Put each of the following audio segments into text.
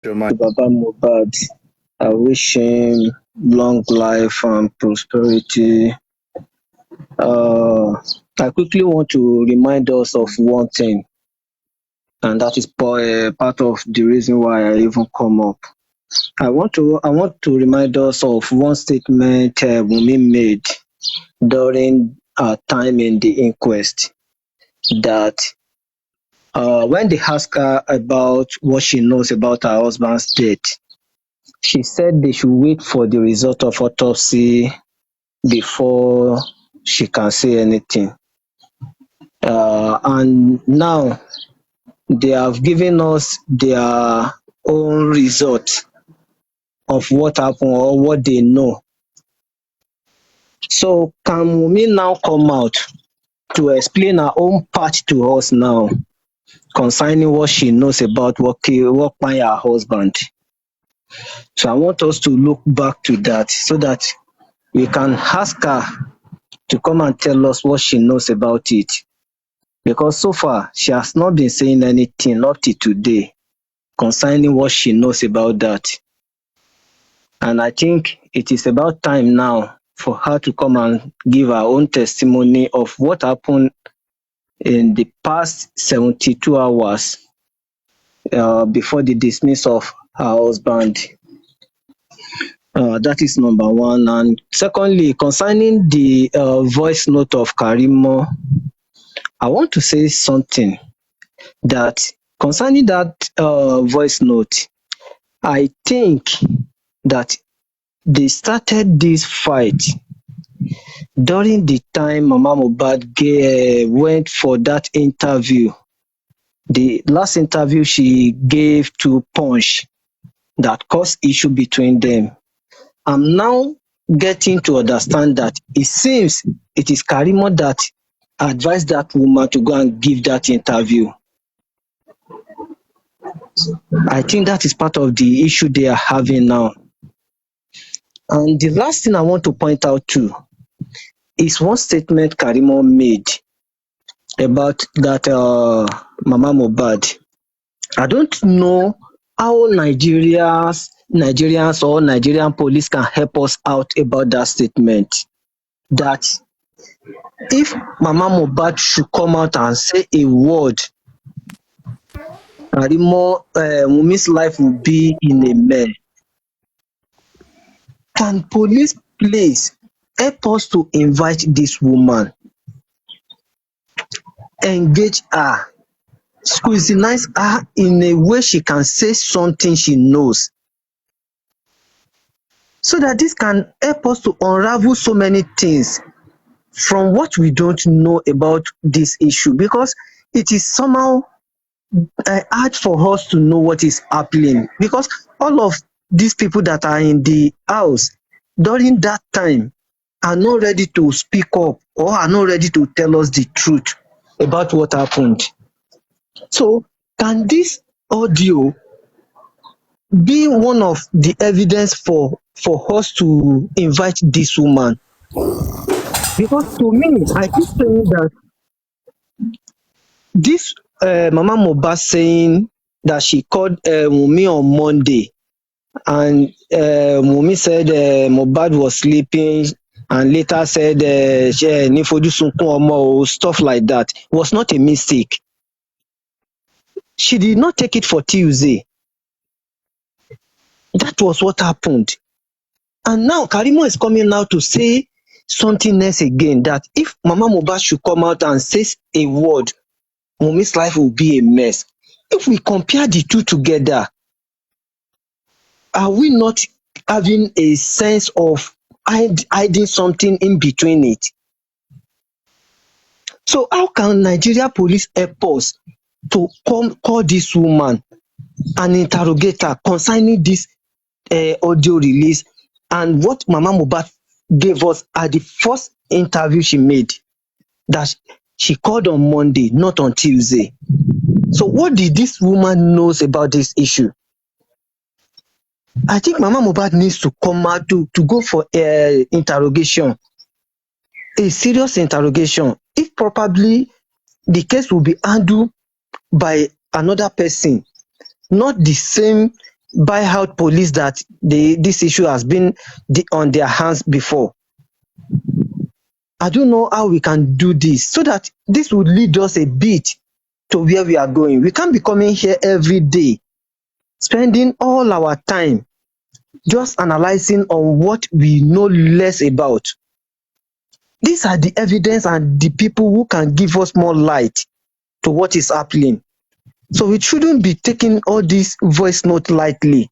To Baba Mohbad. I wish him long life and prosperity. Uh, I quickly want to remind us of one thing, and that is part of the reason why I even come up. I want to remind us of one statement Wunmi made during her time in the inquest, that when they asked her about what she knows about her husband's death, she said they should wait for the result of autopsy before she can say anything. And now they have given us their own result of what happened or what they know. So can Wunmi now come out to explain her own part to us now concerning what she knows about what kpai her husband? So I want us to look back to that so that we can ask her to come and tell us what she knows about it. Because so far she has not been saying anything up till today concerning what she knows about that. And I think it is about time now for her to come and give her own testimony of what happened in the past 72 hours before the dismiss of her husband. That is number one. And secondly, concerning the voice note of Karimo, I want to say something that concerning that voice note, I think that they started this fight during the time Mama Mohbad went for that interview, the last interview she gave to Punch, that caused issue between them. I'm now getting to understand that it seems it is Karimo that advised that woman to go and give that interview. I think that is part of the issue they are having now. And the last thing I want to point out too is one statement Karimo made about that Mama Mohbad. I don't know how Nigerians or Nigerian police can help us out about that statement. That if Mama Mohbad should come out and say a word, Karimo, Wunmi's life will be in a mess. Can police please help us to invite this woman, engage her, scrutinize her in a way she can say something she knows, so that this can help us to unravel so many things from what we don't know about this issue, because it is somehow hard for us to know what is happening, because all of these people that are in the house during that time are not ready to speak up or are not ready to tell us the truth about what happened. So can this audio be one of the evidence for us to invite this woman? Because to me, I keep saying that this Mama Mohbad saying that she called Wunmi on Monday, and Wunmi said Mohbad was sleeping, and later said ní fojú sunkún ọmọ o, stuff like that, was not a mistake. She did not take it for Tuesday. That was what happened. And now Karimo is coming out to say something else again, that if Mama Mohbad should come out and say a word, Wunmi's life will be a mess. If we compare the two together, are we not having a sense of hiding something in between it? So how can Nigeria police help us to call this woman and interrogate her concerning this audio release and what Mama Mohbad gave us at the first interview she made, that she called on Monday, not on Tuesday? So what did this woman knows about this issue? I think Mama Mohbad needs to come out to go for interrogation, a serious interrogation. If probably the case will be handled by another person, not the same buy out police that this issue has been on their hands before. I don't know how we can do this so that this would lead us a bit to where we are going. We can't be coming here every day, spending all our time just analyzing on what we know less about. These are the evidence and the people who can give us more light to what is happening. So we shouldn't be taking all these voice notes lightly.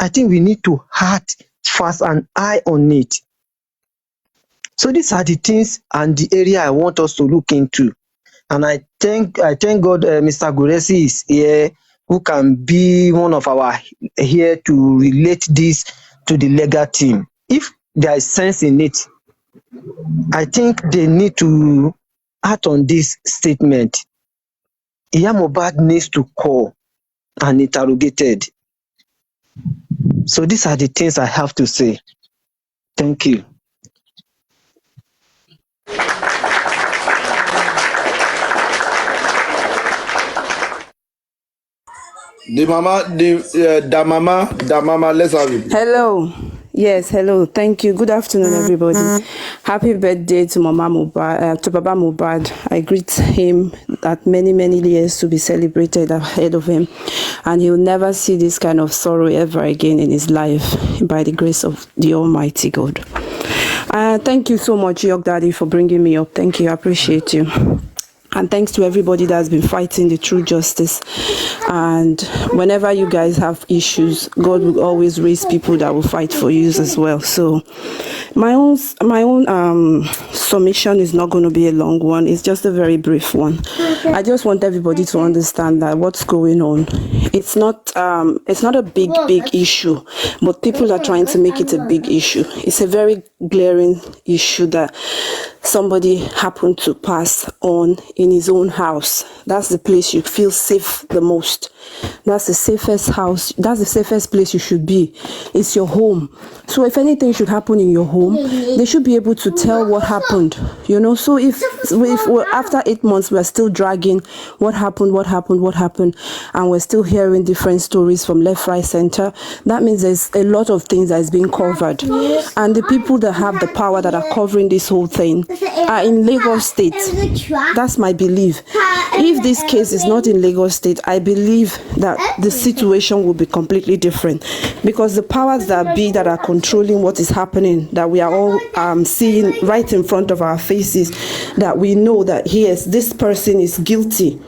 I think we need to act fast and eye on it. So these are the things and the area I want us to look into. And I thank God Mr. Guresi is here, who can be one of our here to relate this to the legal team. If there is sense in it, I think they need to act on this statement. Iya Mohbad needs to call and interrogated. So these are the things I have to say. Thank you. Da mama, let's have it. Hello. Yes, hello. Thank you. Good afternoon, everybody. Happy birthday to Mama Mohbad, to Baba Mohbad. I greet him that many, many years to be celebrated ahead of him, and he'll never see this kind of sorrow ever again in his life by the grace of the Almighty God. Thank you so much, York Daddy, for bringing me up. Thank you. I appreciate you. And thanks to everybody that's been fighting the true justice. And whenever you guys have issues, God will always raise people that will fight for you as well. So my own submission is not going to be a long one. It's just a very brief one. I just want everybody to understand that what's going on, it's not a big issue, but people are trying to make it a big issue. It's a very glaring issue that somebody happened to pass on in his own house. That's the place you feel safe the most. That's the safest house. That's the safest place you should be. It's your home. So if anything should happen in your home, they should be able to tell what happened. You know, so if after 8 months we're still dragging what happened, and we're still hearing different stories from left, right, center, that means there's a lot of things that is being covered. And the people that have the power that are covering this whole thing are in Lagos State. That's my belief. If this case is not in Lagos State, I believe that the situation will be completely different, because the powers that be that are controlling what is happening, that we are all seeing right in front of our faces, that we know that yes, this person is guilty,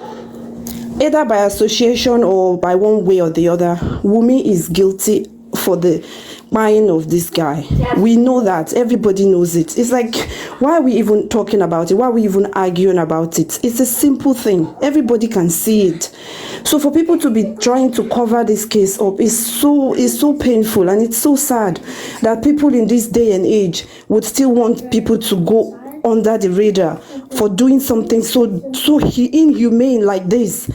either by association or by one way or the other. Wunmi is guilty for the buying of this guy. We know that. Everybody knows it. It's like, why are we even talking about it? Why are we even arguing about it? It's a simple thing. Everybody can see it. So for people to be trying to cover this case up is so painful, and it's so sad that people in this day and age would still want people to go under the radar for doing something so inhumane like this.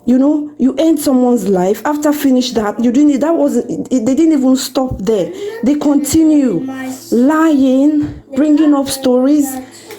You know, you end someone's life. After finish that, they didn't even stop there. They continue lying, bringing up stories.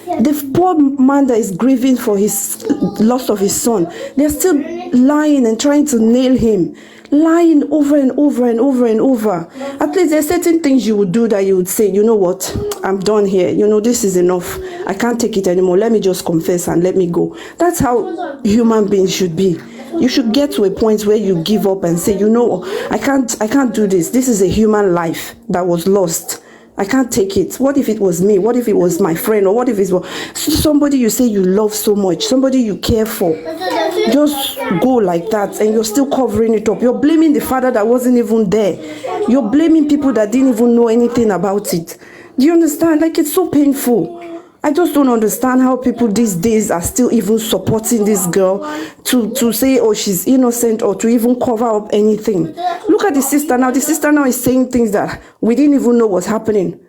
The poor man that is grieving for his loss of his son, they're still lying and trying to nail him. Lying over and over and over and over. At least there's certain things you would do that you would say, you know what, I'm done here. You know, this is enough. I can't take it anymore. Let me just confess and let me go. That's how human beings should be. You should get to a point where you give up and say, you know, I can't do this. This is a human life that was lost. I can't take it. What if it was me? What if it was my friend? Or what if it was somebody you say you love so much, somebody you care for? Just go like that and you're still covering it up. You're blaming the father that wasn't even there. You're blaming people that didn't even know anything about it. Do you understand? Like, it's so painful. I just don't understand how people these days are still even supporting this girl to say, oh, she's innocent, or to even cover up anything. Look at the sister now. The sister now is saying things that we didn't even know was happening.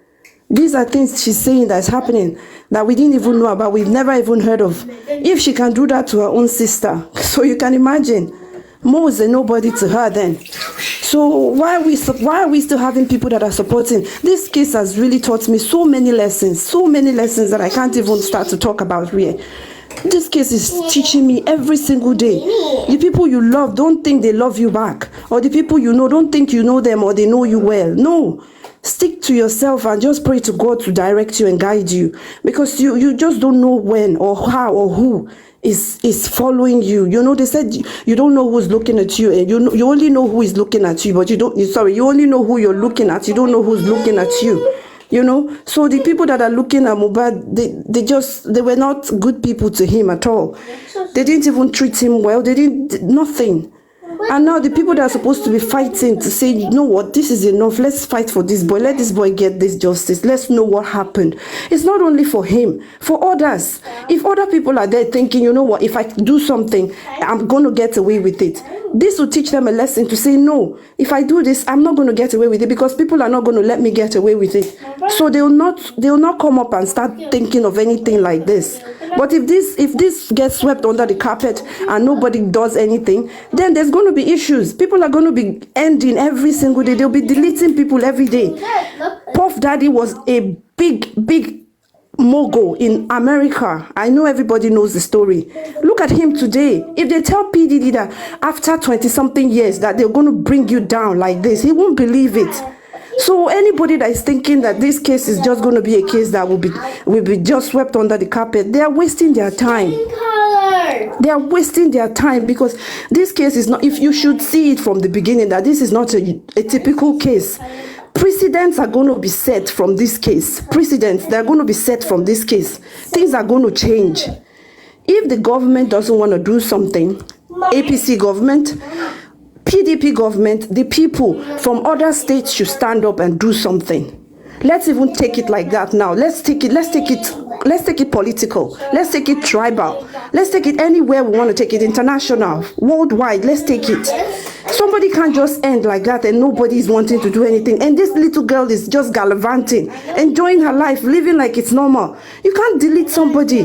These are things she's saying that's happening that we didn't even know about. We've never even heard of. If she can do that to her own sister, so you can imagine. Mo is a nobody to her then. So why are we still having people that are supporting? This case has really taught me so many lessons that I can't even start to talk about here. This case is teaching me every single day. The people you love, don't think they love you back. Or the people you know, don't think you know them or they know you well. No. Stick to yourself and just pray to God to direct you and guide you. Because you just don't know when or how or who is following you. You know, they said you don't know who's looking at you, and you only know who is looking at you, but you only know who you're looking at. You don't know who's looking at you. You know, so the people that are looking at mohbad, they were not good people to him at all. They didn't even treat him well. They didn't nothing. And now the people that are supposed to be fighting to say, you know what, this is enough, let's fight for this boy, let this boy get this justice, let's know what happened. It's not only for him, for others. If other people are there thinking, you know what, if I do something, I'm going to get away with it, this will teach them a lesson to say, no, if I do this, I'm not going to get away with it, because people are not going to let me get away with it. So they'll not come up and start thinking of anything like this. But if this gets swept under the carpet and nobody does anything, then there's going to be issues. People are going to be ending every single day. They'll be deleting people every day. Puff Daddy was a big mogul in America. I know everybody knows the story. Look at him today. If they tell P. Diddy that after 20-something years that they're going to bring you down like this, he won't believe it. So anybody that is thinking that this case is just going to be a case that will be just swept under the carpet, they are wasting their time. They are wasting their time, because this case is not, if you should see it from the beginning, that this is not a typical case. Precedents are going to be set from this case. Precedents, they're going to be set from this case. Things are going to change. If the government doesn't want to do something, APC government, PDP government, the people from other states should stand up and do something. Let's even take it like that now. Let's take it political. Let's take it tribal. Let's take it anywhere we want to take it, international, worldwide. Let's take it. Somebody can't just end like that and nobody is wanting to do anything. And this little girl is just gallivanting, enjoying her life, living like it's normal. You can't delete somebody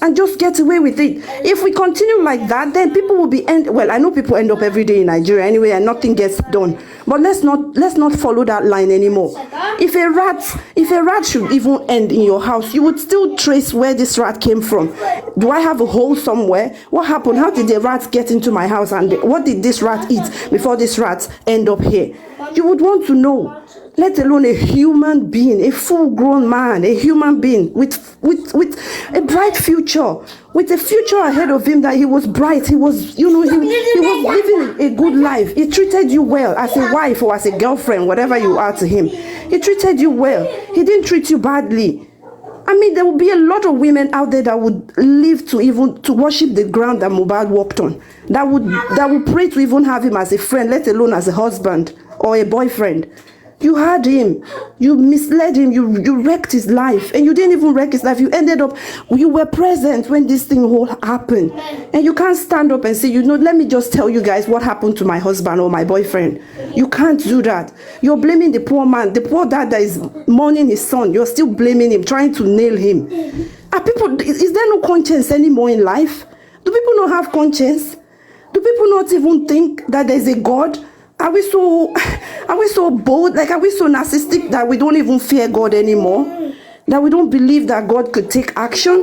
and just get away with it. If we continue like that, then people will be well, I know people end up every day in Nigeria anyway and nothing gets done. But let's not follow that line anymore. If a rat should even end in your house, you would still trace where this rat came from. Do I have a hole somewhere? What happened? How did the rat get into my house? And what did this rat eat before this rat end up here? You would want to know. Let alone a human being, a full-grown man, a human being with a bright future, with a future ahead of him, that he was bright, he was, he was living a good life. He treated you well as a wife or as a girlfriend, whatever you are to him. He treated you well. He didn't treat you badly. I mean, there will be a lot of women out there that would live to worship the ground that Mohbad walked on, that would pray to even have him as a friend, let alone as a husband or a boyfriend. You had him, you misled him, you wrecked his life, and you didn't even wreck his life. You were present when this thing all happened, and you can't stand up and say, let me just tell you guys what happened to my husband or my boyfriend. You can't do that. You're blaming the poor man, the poor dad that is mourning his son. You're still blaming him, trying to nail him. Is there no conscience anymore in life? Do people not have conscience? Do people not even think that there's a God? Are we so bold? Like, are we so narcissistic that we don't even fear God anymore? That we don't believe that God could take action?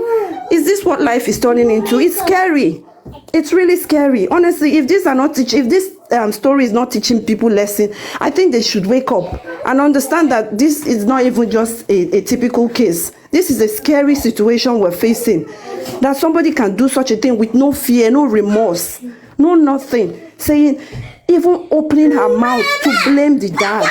Is this what life is turning into? It's scary. It's really scary. Honestly, if this story is not teaching people lesson, I think they should wake up and understand that this is not even just a typical case. This is a scary situation we're facing. That somebody can do such a thing with no fear, no remorse, no nothing, even opening her mouth to blame the dad,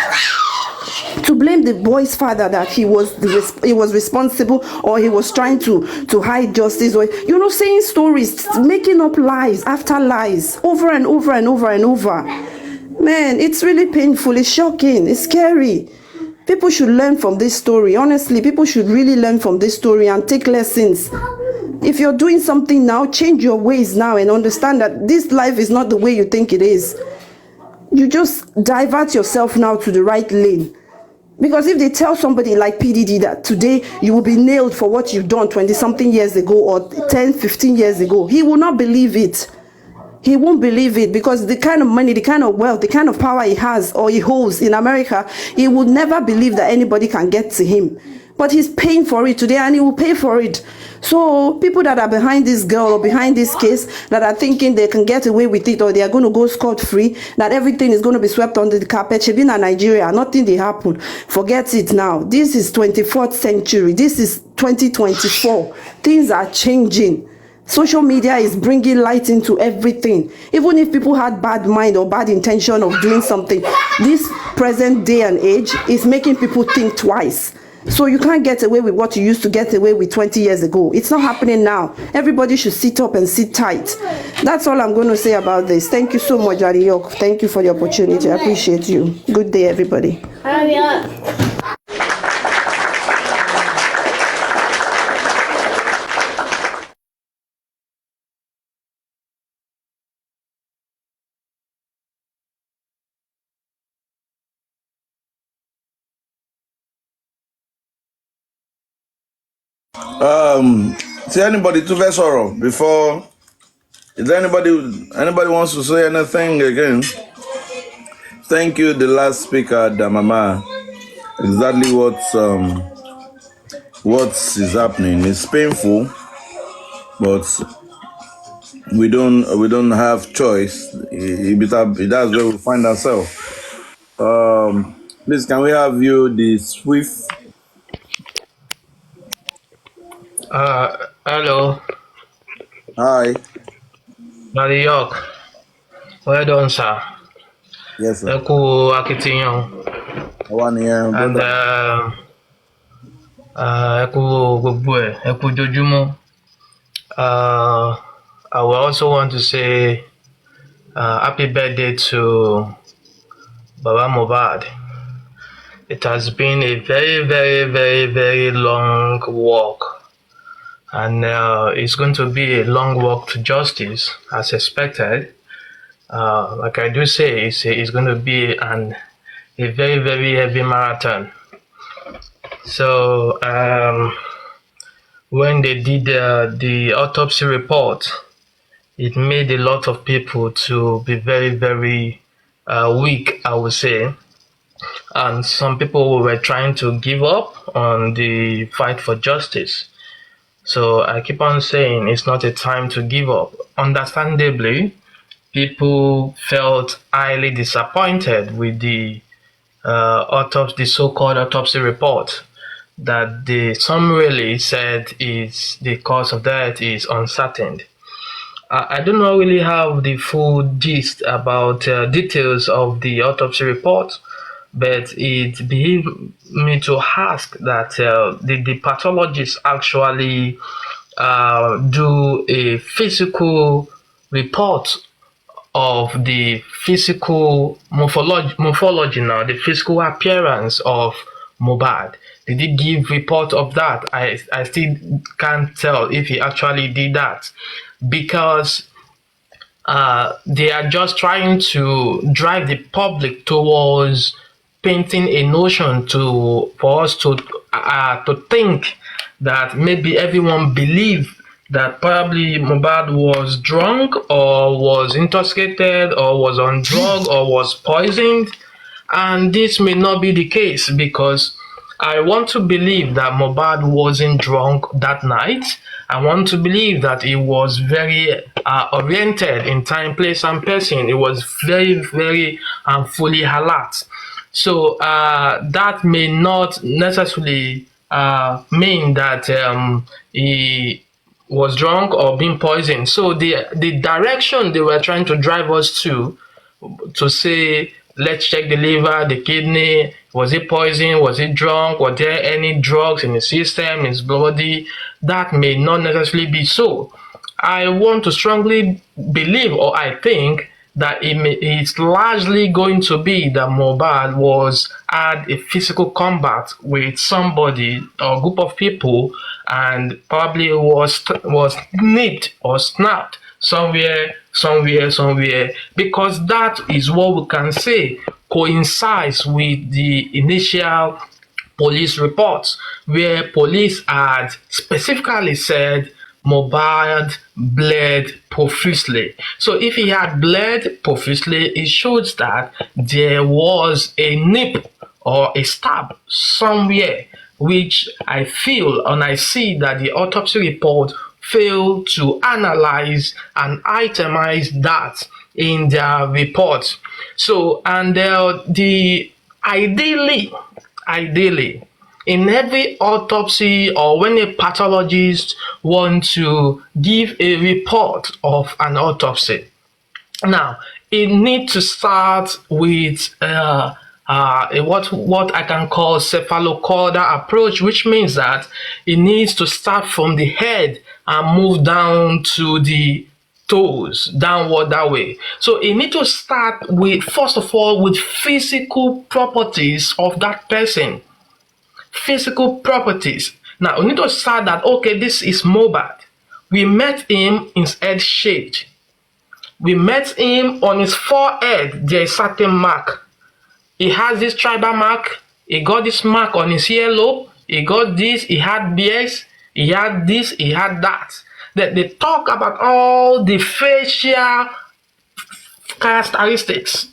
to blame the boy's father, that he was responsible, or he was trying to hide justice, or saying stories, making up lies after lies over and over and over and over. Man, it's really painful. It's shocking. It's scary. People should learn from this story. Honestly, people should really learn from this story and take lessons. If you're doing something now, change your ways now and understand that this life is not the way you think it is. You just divert yourself now to the right lane. Because if they tell somebody like PDD that today you will be nailed for what you've done 20-something years ago or 10, 15 years ago, he will not believe it. He won't believe it, because the kind of money, the kind of wealth, the kind of power he has or he holds in America, he would never believe that anybody can get to him. but he's paying for it today and he will pay for it. So people that are behind this girl or behind this case that are thinking they can get away with it or they are going to go scot-free, that everything is going to be swept under the carpet, she been in Nigeria, nothing they happen. Forget it now. This is 24th century. This is 2024. Things are changing. Social media is bringing light into everything. Even if people had bad mind or bad intention of doing something, this present day and age is making people think twice. So you can't get away with what you used to get away with 20 years ago. It's not happening now. Everybody should sit up and sit tight. That's all I'm going to say about this. Thank you so much, Ariyok. Thank you for the opportunity. I appreciate you. Good day, everybody. Hurry up. See anybody to Vesoro before? Is there anybody wants to say anything again? Thank you, the last speaker, Damama. Exactly what is happening. It's painful, but we don't have choice. That's where we find ourselves. Please, can we have you the Swift? Hello, Hi. New York. Well done, sir. Yes, sir. Ẹ kú akitiyan One here, and brother. ẹ kú gbogbo ẹ̀, ẹ kú ojoojúmọ́. I will also want to say happy birthday to Baba Mohbad. It has been a very, very, very, very long walk, and it's going to be a long walk to justice, as expected. Like I do say, it's going to be a very, very heavy marathon. So when they did the autopsy report, it made a lot of people to be very, very weak, I would say. And some people were trying to give up on the fight for justice. So I keep on saying it's not a time to give up. Understandably, people felt highly disappointed with the so-called autopsy report that the summary said is the cause of death is uncertain. I do not really have the full gist about details of the autopsy report, but it behoved me to ask that the pathologist actually do a physical report of the physical morphology now, the physical appearance of Mohbad. Did he give report of that? I still can't tell if he actually did that, because they are just trying to drive the public towards painting a notion for us to think that maybe everyone believed that probably Mohbad was drunk or was intoxicated or was on drug or was poisoned. And this may not be the case, because I want to believe that Mohbad wasn't drunk that night. I want to believe that he was very oriented in time, place, and person. He was very, very fully alert. So that may not necessarily mean that he was drunk or being poisoned. So the direction they were trying to drive us to say, let's check the liver, the kidney, was he poisoned, was he drunk, were there any drugs in his system, in his body, that may not necessarily be so. I want to strongly believe, or I think, that it's largely going to be that Mohbad had a physical combat with somebody or a group of people, and probably was nipped or snapped somewhere, because that is what we can say coincides with the initial police reports, where police had specifically said Mohbad bled profusely. So if he had bled profusely, it shows that there was a nip or a stab somewhere which I feel and I see that the autopsy report failed to analyze and itemize that in their report. So, and the ideally, in every autopsy or when a pathologist wants to give a report of an autopsy, now, it needs to start with what I can call cephalocaudal approach, which means that it needs to start from the head and move down to the toes, downward that way. So it needs to start with, first of all, with physical properties of that person. Physical properties. Now, we need to start that, okay, this is mohbad. We met him in head shaped. We met him on his forehead. There is certain mark. He has this tribal mark. He got this mark on his earlobe. He got this. He had beards. He had this. He had that. That they talk about all the facial characteristics,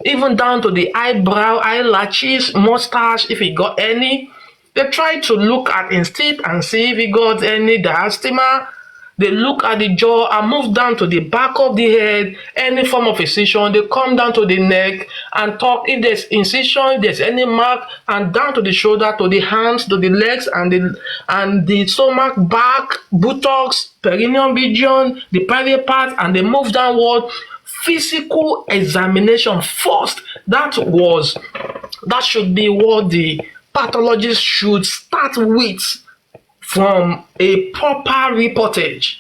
even down to the eyebrow, eyelashes, mustache, if he got any. They try to look at his teeth and see if he got any diastema. They look at the jaw and move down to the back of the head, any form of incision. They come down to the neck and talk if there's incision, if there's any mark, and down to the shoulder, to the hands, to the legs, and the stomach, back, buttocks, perineum region, the private part, and they move downward. Physical examination first. That should be what the pathologist should start with from a proper reportage.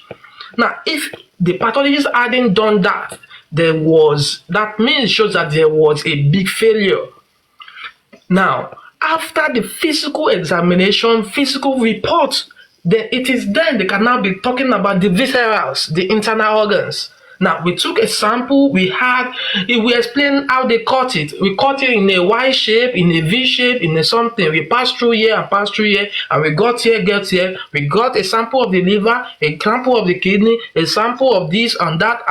Now, if the pathologist hadn't done that, shows that there was a big failure. Now, after the physical examination, physical report, then they can now be talking about the viscerals, the internal organs. Now, we took a sample, we explained how they cut it. We cut it in a Y shape, in a V shape, in a something. We passed through here, and we got here. We got a sample of the liver, a sample of the kidney, a sample of this and that,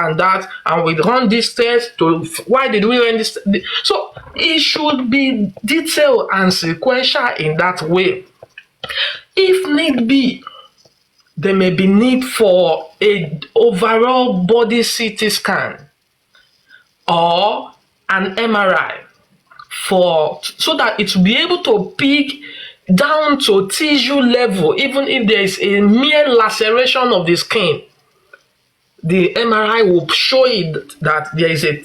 and we run this test why did we run this? So, it should be detailed and sequential in that way. If need be, there may be need for an overall body CT scan or an MRI so that it will be able to pick down to tissue level, even if there is a mere laceration of the skin. The MRI will show it that there is a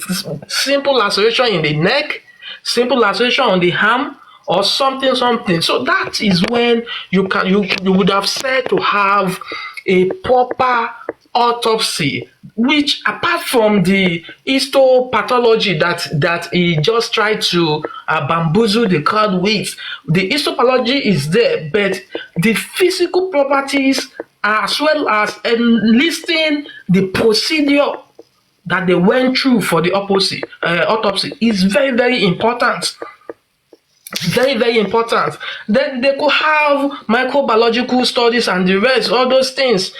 simple laceration in the neck, simple laceration on the arm, or something. So that is when you would have said to have a proper autopsy, which apart from the histopathology that he just tried to bamboozle the crowd with, the histopathology is there, but the physical properties as well as enlisting the procedure that they went through for the autopsy is very, very important. Very, very important. Then they could have microbiological studies and the rest, all those things.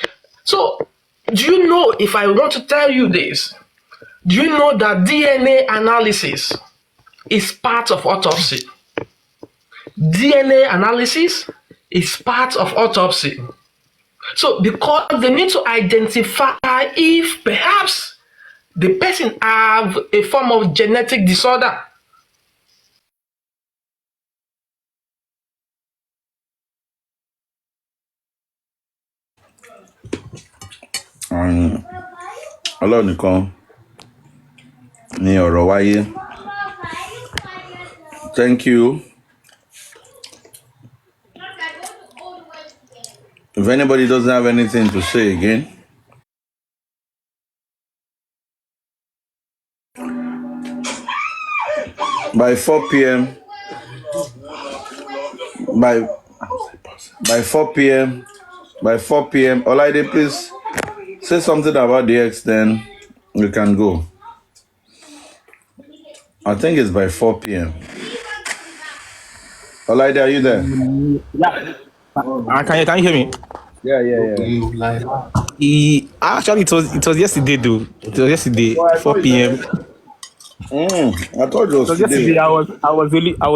So, do you know, if I want to tell you this, do you know that DNA analysis is part of autopsy? DNA analysis is part of autopsy. So, because they need to identify if perhaps the person have a form of genetic disorder. Ọlọ́run nìkan ni ọ̀rọ̀ wáyé. Thank you. If anybody doesn't have anything to say again, by 4 p.m. by 4 p.m. Olaide, please say something about the X, then we can go. I think it's by 4 p.m. Olaide, are you there? Yeah. Can you hear me? Yeah. Actually, it was yesterday, though. It was yesterday, 4 p.m. I thought it was So today. yesterday, I was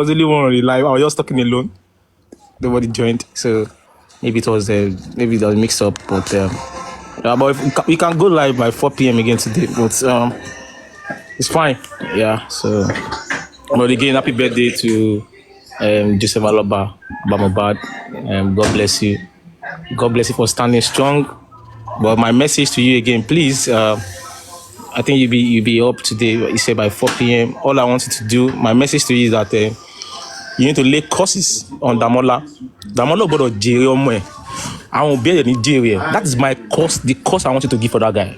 really one on the live. I was just talking alone. nobody joined. So maybe it was mixed up. But but if we can go live by 4 p.m. again today. But it's fine. Yeah. So, but again, happy birthday to Joseph Aloba Bamobad. God bless you. God bless you for standing strong. But my message to you again, please. I think you'll be up today. You said by 4 p.m. All I want you to do, my message to you is that you need to lay curses on Damola. Damola gbọ́dọ̀ jèrè ọmọ ẹ̀. Àwọn òbí ẹ̀ ní jèrè ẹ̀. That is my curse, the curse I want you to give for that guy.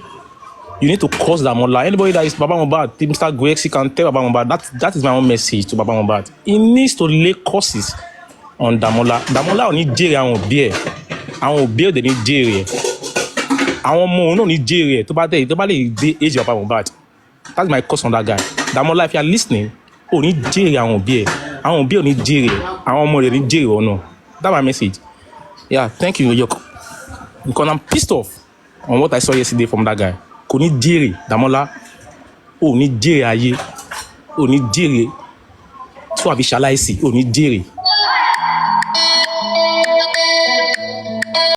You need to curse Damola. Anybody that is Baba Mohbad, Mr. Gwexy can tell Baba Mohbad. That is my own message to Baba Mohbad. He needs to lay curses on Damola. Damola ò ní jèrè àwọn òbí ẹ̀. Àwọn òbí ẹ̀ ní jèrè ẹ̀. Àwọn ọmọ òun náà ní jèrè ẹ̀ tó bá lè dé age of Baba Mohbad. That's my curse on that guy. Damola, if you are listening, ò ní jèrè àwọn òbí ẹ̀. Àwọn òbí ò ní jèrè àwọn ọmọ rẹ̀ ní jèrè ọ̀nà. That's my message. Yeah, thank you, Yoko. Because I'm pissed off on what I saw yesterday from that guy. Kò ní jèrè Damola, ò ní jèrè ayé, ò ní jèrè tó àfi ṣaláìsí, ò ní jèrè.